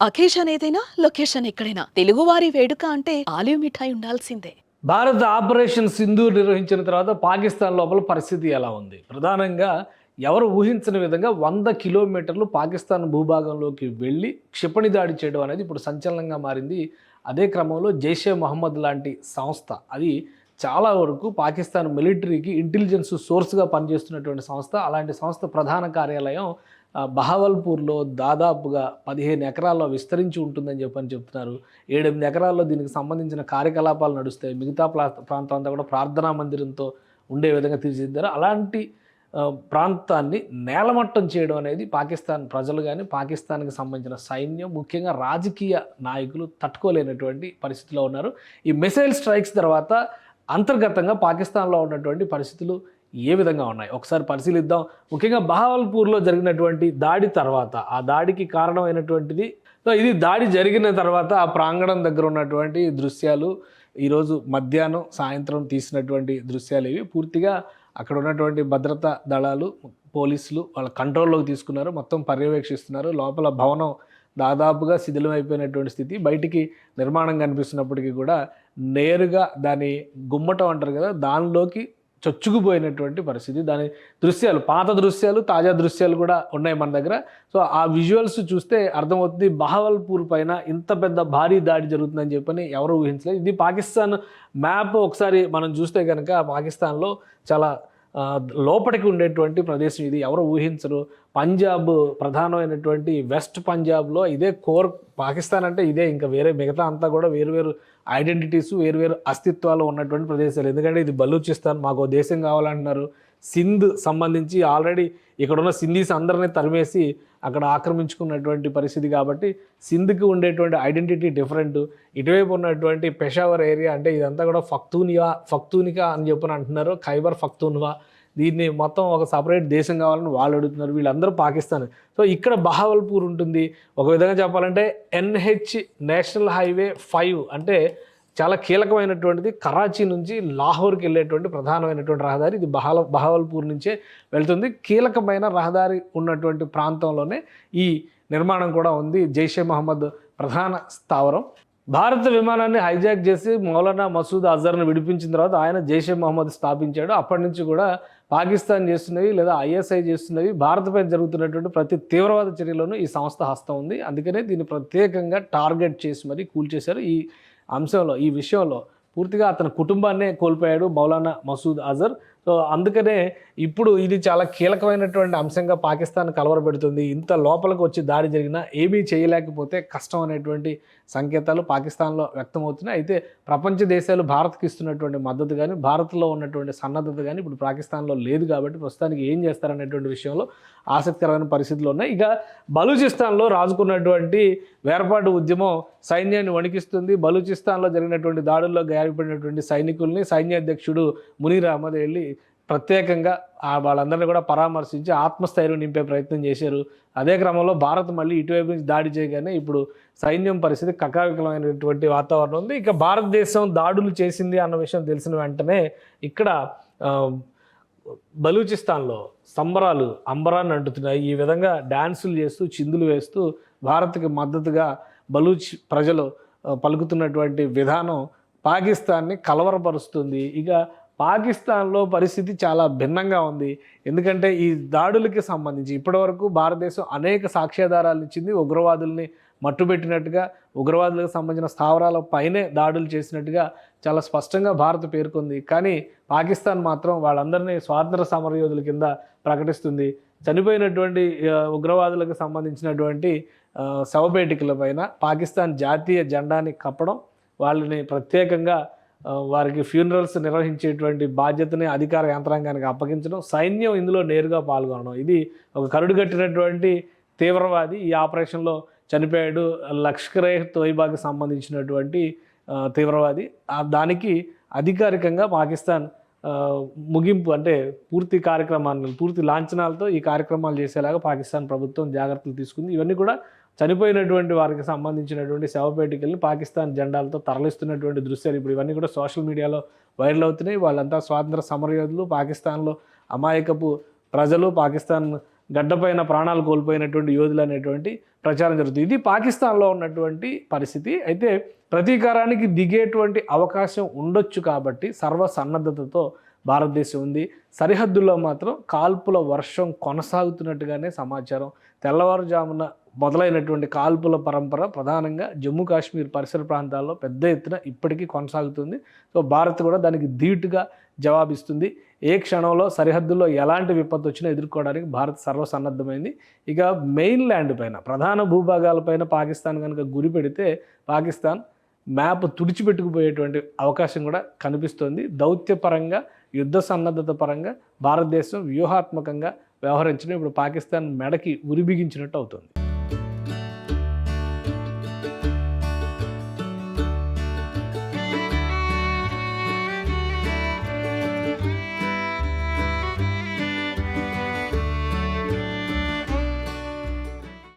Occasion ఏదైనా location ఎక్కడైనా తెలుగువారి వేడుక అంటే ఆలివ్ మిఠాయి ఉండాల్సిందే. భారత్ ఆపరేషన్ సింధూర్ నిర్వహించిన తర్వాత పాకిస్తాన్ లోపల పరిస్థితి ఎలా ఉంది? ప్రధానంగా ఎవరు ఊహించని విధంగా 100 కిలోమీటర్లు పాకిస్తాన్ భూభాగంలోకి వెళ్ళి క్షిపణి దాడి చేయడం అనేది ఇప్పుడు సంచలనంగా మారింది. అదే క్రమంలో జైషే మహమ్మద్ లాంటి సంస్థ, అది చాలా వరకు పాకిస్తాన్ మిలిటరీకి ఇంటెలిజెన్స్ సోర్స్‌గా పనిచేస్తున్నటువంటి సంస్థ. అలాంటి సంస్థ ప్రధాన కార్యాలయం బహవల్పూర్‌లో దాదాపుగా 15 ఎకరాల్లో విస్తరించి ఉంటుందని చెప్తున్నారు. 7, 8 ఎకరాల్లో దీనికి సంబంధించిన కార్యకలాపాలు నడుస్తాయి. మిగతా ప్రాంతం అంతా కూడా ప్రార్థనా మందిరంతో ఉండే విధంగా తీర్చిదిద్దారు. అలాంటి ప్రాంతాన్ని నేలమట్టం చేయడం అనేది పాకిస్తాన్ ప్రజలు గానీ, పాకిస్తాన్‌కి సంబంధించిన సైన్యం, ముఖ్యంగా రాజకీయ నాయకులు తట్టుకోలేనటువంటి పరిస్థితిలో ఉన్నారు. ఈ మిసైల్ స్ట్రైక్స్ తర్వాత అంతర్గతంగా పాకిస్తాన్‌లో ఉన్నటువంటి పరిస్థితులు ఏ విధంగా ఉన్నాయి ఒకసారి పరిశీలిద్దాం. ముఖ్యంగా బహవల్పూర్‌లో జరిగినటువంటి దాడి తర్వాత, ఆ దాడికి కారణమైనటువంటిది, సో ఇది దాడి జరిగిన తర్వాత ఆ ప్రాంగణం దగ్గర ఉన్నటువంటి దృశ్యాలు, ఈరోజు మధ్యాహ్నం సాయంత్రం తీసినటువంటి దృశ్యాలు ఇవి. పూర్తిగా అక్కడ ఉన్నటువంటి భద్రతా దళాలు, పోలీసులు వాళ్ళ కంట్రోల్లోకి తీసుకున్నారు, మొత్తం పర్యవేక్షిస్తున్నారు. లోపల భవనం దాదాపుగా శిథిలమైపోయినటువంటి స్థితి. బయటికి నిర్మాణం కనిపిస్తున్నప్పటికీ కూడా నేరుగా దాని గుమ్మటం అంటారు కదా, దానిలోకి చొచ్చుకుపోయినటువంటి పరిస్థితి. దాని దృశ్యాలు, పాత దృశ్యాలు, తాజా దృశ్యాలు కూడా ఉన్నాయి మన దగ్గర. సో ఆ విజువల్స్ చూస్తే అర్థమవుతుంది, బహవల్పూర్ పైన ఇంత పెద్ద భారీ దాడి జరుగుతుందని చెప్పని ఎవరు ఊహించలేదు. ఇది పాకిస్తాన్ మ్యాప్ ఒకసారి మనం చూస్తే కనుక పాకిస్తాన్లో చాలా లోపలికి ఉండేటువంటి ప్రదేశం ఇది. ఎవరు ఊహించరు. పంజాబ్ ప్రధానమైనటువంటి వెస్ట్ పంజాబ్లో ఇదే కోర్. పాకిస్తాన్ అంటే ఇదే, ఇంకా వేరే మిగతా అంతా కూడా వేరు ఐడెంటిటీస్, వేరు అస్తిత్వాలు ఉన్నటువంటి ప్రదేశాలు. ఎందుకంటే ఇది బలూచిస్తాన్, మాకు దేశం కావాలంటున్నారు. సింధ్ సంబంధించి ఆల్రెడీ ఇక్కడున్న సింధీస్ అందరినీ తరిమేసి అక్కడ ఆక్రమించుకున్నటువంటి పరిస్థితి కాబట్టి సింధ్కి ఉండేటువంటి ఐడెంటిటీ డిఫరెంట్. ఇటువైపు ఉన్నటువంటి పెషావర్ ఏరియా అంటే ఇదంతా కూడా ఫక్తూనికా అని చెప్పని అంటున్నారు, ఖైబర్ పఖ్తూన్ఖ్వా. దీన్ని మొత్తం ఒక సపరేట్ దేశం కావాలని వాళ్ళు అడుగుతున్నారు. వీళ్ళందరూ పాకిస్తాన్. సో ఇక్కడ బహవల్పూర్ ఉంటుంది. ఒక విధంగా చెప్పాలంటే NH నేషనల్ హైవే 5 అంటే చాలా కీలకమైనటువంటిది. కరాచీ నుంచి లాహోర్కి వెళ్ళేటువంటి ప్రధానమైనటువంటి రహదారి ఇది. బహవల్పూర్ నుంచే వెళ్తుంది. కీలకమైన రహదారి ఉన్నటువంటి ప్రాంతంలోనే ఈ నిర్మాణం కూడా ఉంది. జైషే మహమ్మద్ ప్రధాన స్థావరం. భారత విమానాన్ని హైజాక్ చేసి మౌలానా మసూద్ అజర్ను విడిపించిన తర్వాత ఆయన జైషే మహమ్మద్ స్థాపించాడు. అప్పటి నుంచి కూడా పాకిస్తాన్ చేస్తున్నవి లేదా ISI చేస్తున్నవి, భారత్పై జరుగుతున్నటువంటి ప్రతి తీవ్రవాద చర్యలోనూ ఈ సంస్థ హస్తం ఉంది. అందుకనే దీన్ని ప్రత్యేకంగా టార్గెట్ చేసి మరీ కూల్చేశారు. ఈ అంశంలో, ఈ విషయంలో పూర్తిగా అతని కుటుంబాన్నే కోల్పోయాడు మౌలానా మసూద్ అజర్. సో అందుకనే ఇప్పుడు ఇది చాలా కీలకమైనటువంటి అంశంగా పాకిస్తాన్ కలవరపెడుతుంది. ఇంత లోపలికి వచ్చి దాడి జరిగినా ఏమీ చేయలేకపోతే కష్టం అనేటువంటి సంకేతాలు పాకిస్తాన్లో వ్యక్తమవుతున్నాయి. అయితే ప్రపంచ దేశాలు భారత్కి ఇస్తున్నటువంటి మద్దతు కానీ, భారత్లో ఉన్నటువంటి సన్నద్ధత కానీ ఇప్పుడు పాకిస్తాన్లో లేదు. కాబట్టి ప్రస్తుతానికి ఏం చేస్తారనేటువంటి విషయంలో ఆసక్తికరమైన పరిస్థితులు ఉన్నాయి. ఇక బలూచిస్తాన్లో రాజుకున్నటువంటి వేర్పాటు ఉద్యమం సైన్యాన్ని వణికిస్తుంది. బలూచిస్తాన్లో జరిగినటువంటి దాడుల్లో గాయపడినటువంటి సైనికుల్ని సైన్యాధ్యక్షుడు మునీర్ అహ్మద్ వెళ్ళి ప్రత్యేకంగా వాళ్ళందరినీ కూడా పరామర్శించి ఆత్మస్థైర్యం నింపే ప్రయత్నం చేశారు. అదే క్రమంలో భారత్ మళ్ళీ ఇటువైపు నుంచి దాడి చేయగానే ఇప్పుడు సైన్యం పరిస్థితి కకావికలమైనటువంటి వాతావరణం ఉంది. ఇక భారతదేశం దాడులు చేసింది అన్న విషయం తెలిసిన వెంటనే ఇక్కడ బలూచిస్తాన్లో సంబరాలు అంబరాన్ని అంటుతున్నాయి. ఈ విధంగా డ్యాన్సులు చేస్తూ, చిందులు వేస్తూ భారత్కి మద్దతుగా బలూచ్ ప్రజలు పలుకుతున్నటువంటి విధానం పాకిస్తాన్ని కలవరపరుస్తుంది. ఇక పాకిస్తాన్లో పరిస్థితి చాలా భిన్నంగా ఉంది. ఎందుకంటే ఈ దాడులకి సంబంధించి ఇప్పటివరకు భారతదేశం అనేక సాక్ష్యాధారాలు ఇచ్చింది. ఉగ్రవాదుల్ని మట్టుబెట్టినట్టుగా, ఉగ్రవాదులకు సంబంధించిన స్థావరాల పైనే దాడులు చేసినట్టుగా చాలా స్పష్టంగా భారత్ పేర్కొంది. కానీ పాకిస్తాన్ మాత్రం వాళ్ళందరినీ స్వాతంత్ర సమరయోధుల కింద ప్రకటిస్తుంది. చనిపోయినటువంటి ఉగ్రవాదులకు సంబంధించినటువంటి శవపేటికల పైన పాకిస్తాన్ జాతీయ జెండాని కప్పడం, వాళ్ళని ప్రత్యేకంగా వారికి ఫ్యూనరల్స్ నిర్వహించేటువంటి బాధ్యతని అధికార యంత్రాంగానికి అప్పగించడం, సైన్యం ఇందులో నేరుగా పాల్గొనడం. ఇది ఒక కరుడుగట్టినటువంటి తీవ్రవాది ఈ ఆపరేషన్లో చనిపోయాడు. లష్కర్-ఏ-తోయిబాకి సంబంధించినటువంటి తీవ్రవాది. దానికి అధికారికంగా పాకిస్తాన్ ముగింపు అంటే పూర్తి కార్యక్రమాన్ని, పూర్తి లాంఛనాలతో ఈ కార్యక్రమాలు చేసేలాగా పాకిస్తాన్ ప్రభుత్వం జాగ్రత్తలు తీసుకుంది. ఇవన్నీ కూడా చనిపోయినటువంటి వారికి సంబంధించినటువంటి శవపేటికల్ని పాకిస్తాన్ జెండాలతో తరలిస్తున్నటువంటి దృశ్యాలు ఇప్పుడు ఇవన్నీ కూడా సోషల్ మీడియాలో వైరల్ అవుతున్నాయి. వాళ్ళంతా స్వాతంత్ర సమరయోధులు, పాకిస్తాన్లో అమాయకపు ప్రజలు, పాకిస్తాన్ గడ్డపైన ప్రాణాలు కోల్పోయినటువంటి యోధులు అనేటువంటి ప్రచారం జరుగుతుంది. ఇది పాకిస్తాన్లో ఉన్నటువంటి పరిస్థితి. అయితే ప్రతీకారానికి దిగేటువంటి అవకాశం ఉండొచ్చు కాబట్టి సర్వసన్నద్ధతతో భారతదేశం ఉంది. సరిహద్దుల్లో మాత్రం కాల్పుల వర్షం కొనసాగుతున్నట్టుగానే సమాచారం. తెల్లవారుజామున మొదలైనటువంటి కాల్పుల పరంపర ప్రధానంగా జమ్మూ కాశ్మీర్ పరిసర ప్రాంతాల్లో పెద్ద ఎత్తున ఇప్పటికీ కొనసాగుతుంది. సో భారత్ కూడా దానికి ధీటుగా జవాబిస్తుంది. ఏ క్షణంలో సరిహద్దుల్లో ఎలాంటి విపత్తు వచ్చినా ఎదుర్కోవడానికి భారత్ సర్వసన్నద్ధమైంది. ఇక మెయిన్ ల్యాండ్ పైన ప్రధాన భూభాగాలపైన పాకిస్తాన్ కనుక గురి పెడితే పాకిస్తాన్ మ్యాప్ తుడిచిపెట్టుకుపోయేటువంటి అవకాశం కూడా కనిపిస్తోంది. దౌత్యపరంగా యుద్ధ సన్నద్ధత పరంగా భారతదేశం వ్యూహాత్మకంగా వ్యవహరించడం ఇప్పుడు పాకిస్తాన్ మెడకి ఉరి బిగించినట్టు అవుతుంది.